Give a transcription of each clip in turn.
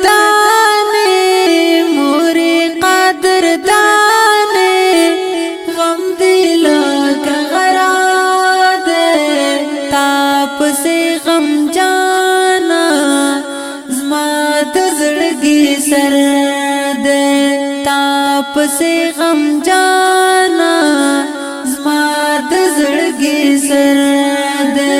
दाने मोरे कादर दाने गम दिल का गरा दे ताप से गम जाना ज़मात ज़िंदगी सर दे ताप से गम जाना ज़मात ज़िंदगी सर दे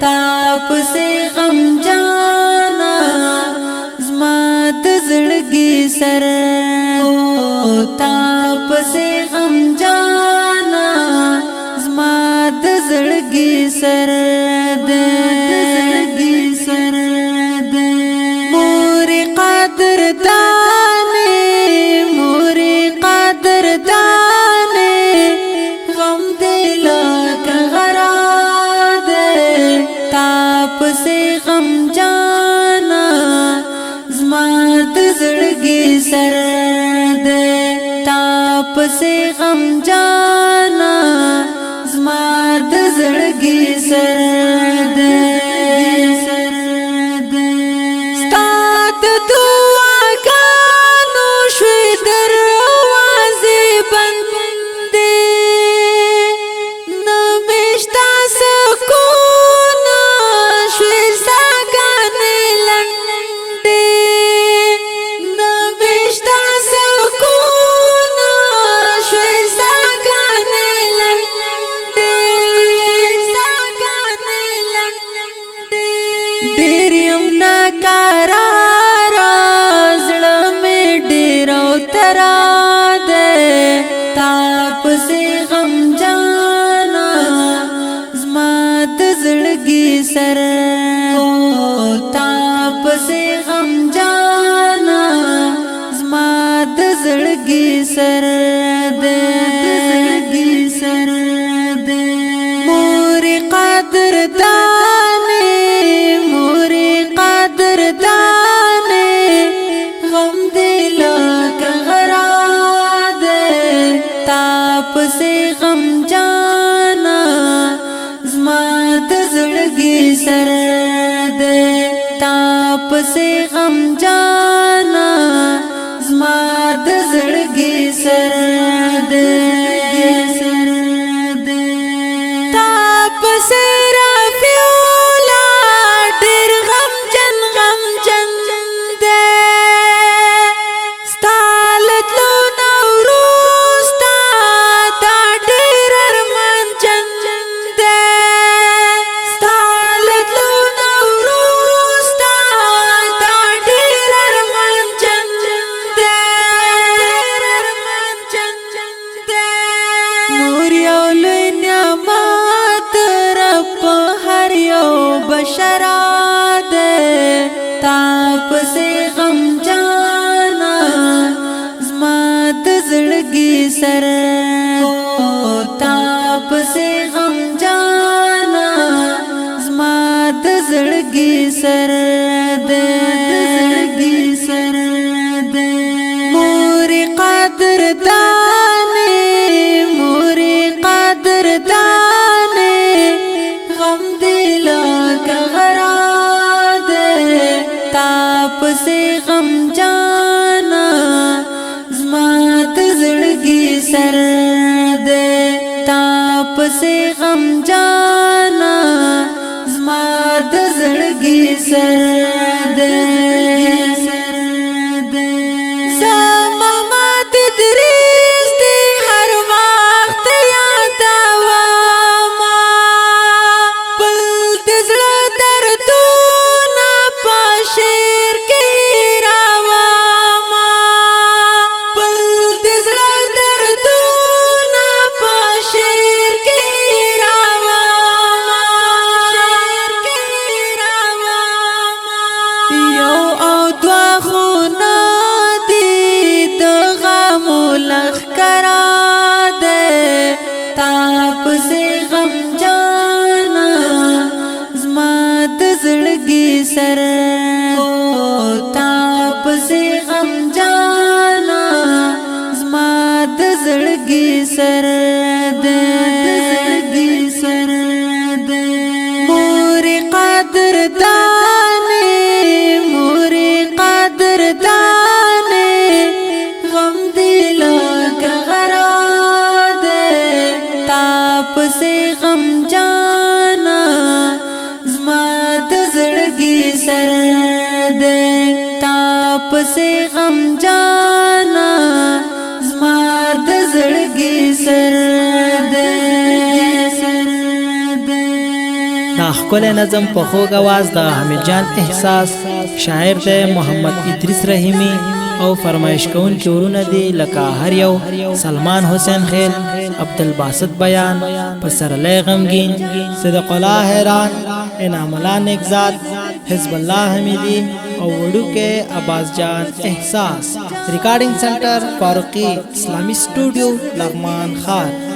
ताप से गम जाना ज़मात ज़िंदगी सर ताप से गम जाना ज़मात ज़िंदगी सर दे मोरे कादर दाने मोरे कादर दाने गम दिल का गरा ताप से गम जाना ज़मात ज़िंदगी सर दे ताप से गम जाना ज़मात ज़िंदगी सर दे स्तात दुआ गानो शुए दरवाज़े बंदे नमिश्ता सुकून ताप से गम जाना ज़मात ज़िंदगी सर ताप से गम जाना ज़मात ज़िंदगी सर दे मोरे कादर दाने मोरे कादर दाने गम दिल का गरा ताप से गम जाना ज़मात ज़िंदगी सर दे ताप से गम जाना ज़मात ज़िंदगी सर दे ताप से रफ़ीउला दिर गम जन दे स्तालत लो बशरा दे ताप से गम जाना ज़मात ज़िंदगी सर ताप से गम जाना ज़मात ज़िंदगी सर दे मोरे कादर दाने मोरे कादर दाने गम दिल का गरा दे ताप से गम जाना ज़मात ज़िंदगी सर दे ताप से गम जाना ज़मात ज़िंदगी सर दे ज़मात दरीस दे हर वक्त याद आवा पल दिज़ला दर्दो ना पाशेर के रावा पल दिज़ला दर्दो ना पाशेर के سر دے موری قدر دانے غم دلا کا غرا دے تاپ سے غم جانا زما د زړګي سر دے تاپ سے غم جانا زما د زړګي سر دے دا ښکلی نظم په خوږ اواز د حمید جان احساس شاعر دی محمد ادریس رحیمی او فرمایش کوونکي ورونه دي لکه هر یو سلمان حسین خیل عبدالباسط بیان پسرلی غمگین صدق الله حیران انعام الله نیکزاد حزب الله حمیدی او وړوکی عباس جان احساس ریکارډینګ سنټر فاروقی اسلامی سټوډیو لغمان خار